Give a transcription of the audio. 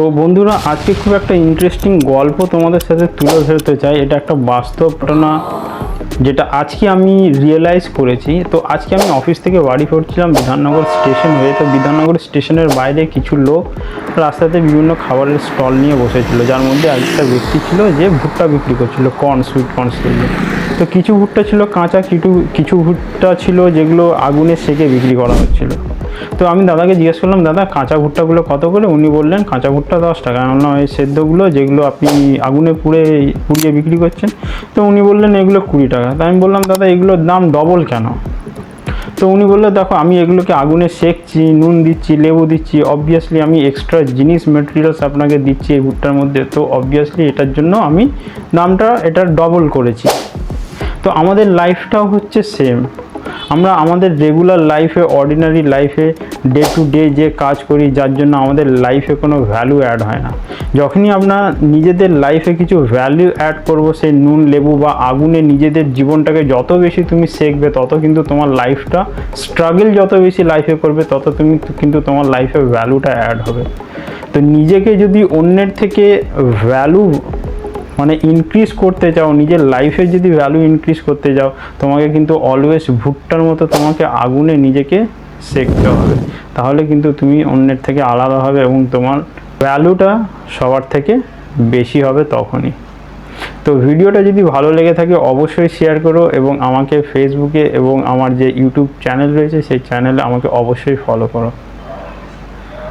তো বন্ধুরা, আজকে খুব একটা ইন্টারেস্টিং গল্প তোমাদের সাথে তুলে ধরতে চাই। এটা একটা বাস্তব ঘটনা যেটা আজকে আমি রিয়েলাইজ করেছি। তো আজকে আমি অফিস থেকে বাড়ি ফিরছিলাম বিধাননগর স্টেশন হয়ে। তো বিধাননগর স্টেশনের বাইরে কিছু লোক রাস্তাতে বিভিন্ন খাবারের স্টল নিয়ে বসেছিল, যার মধ্যে একটা ব্যক্তি ছিল যে ভুট্টা বিক্রি করছিল, সুইট কর্ন সেগুলো। তো কিছু ভুট্টা ছিল কাঁচা, কিছু ভুট্টা ছিল যেগুলো আগুনে সেকে বিক্রি করা হচ্ছিল। তো আমি দাদাকে জিজ্ঞেস করলাম, দাদা কাঁচা ভুট্টাগুলো কত করে? উনি বললেন কাঁচা ভুট্টা 10 টাকা। আমি ওই সেদ্ধগুলো যেগুলো আপনি আগুনে পুড়িয়ে বিক্রি করছেন, তো উনি বললেন এগুলো 20 টাকা। তাই আমি বললাম, দাদা এগুলোর দাম ডবল কেন? তো উনি বললো, দেখো আমি এগুলোকে আগুনে সেকছি, নুন দিচ্ছি, লেবু দিচ্ছি, অবভিয়াসলি আমি এক্সট্রা জিনিস মেটেরিয়ালস আপনাকে দিচ্ছি এই ভুট্টার মধ্যে, তো অবভিয়াসলি এটার জন্য আমি দামটা এটার ডবল করেছি। তো আমাদের লাইফটাও হচ্ছে সেম। আমরা আমাদের রেগুলার লাইফে, অর্ডিনারি লাইফে, ডে টু ডে যে কাজ করি, যার জন্য আমাদের লাইফে কোনো ভ্যালু অ্যাড হয় না। যখনই আমরা নিজেদের লাইফে কিছু ভ্যালু অ্যাড করব, সেই নুন লেবু বা আগুনে নিজেদের জীবনটাকে যত বেশি তুমি সেকবে, তত কিন্তু তোমার লাইফটা স্ট্রাগল যত বেশি লাইফে করবে, তত তুমি কিন্তু তোমার লাইফে ভ্যালুটা অ্যাড হবে। তো নিজেকে যদি অন্যের থেকে ভ্যালু ইনক্রিজ করতে চাও, নিজের লাইফে যদি ভ্যালু ইনক্রিজ করতে যাও, তোমাকে কিন্তু অলওয়েজ ভুট্টার মতো তোমাকে আগুনে নিজেকে সেকতে হবে। তাহলে কিন্তু তুমি অন্যের থেকে আলাদা হবে এবং তোমার ভ্যালুটা সবার থেকে বেশি হবে তখনই। তো ভিডিওটা যদি ভালো লেগে থাকে অবশ্যই শেয়ার করো, এবং আমাকে ফেসবুকে এবং আমার যে ইউটিউব চ্যানেল রয়েছে সেই চ্যানেলে আমাকে অবশ্যই ফলো করো।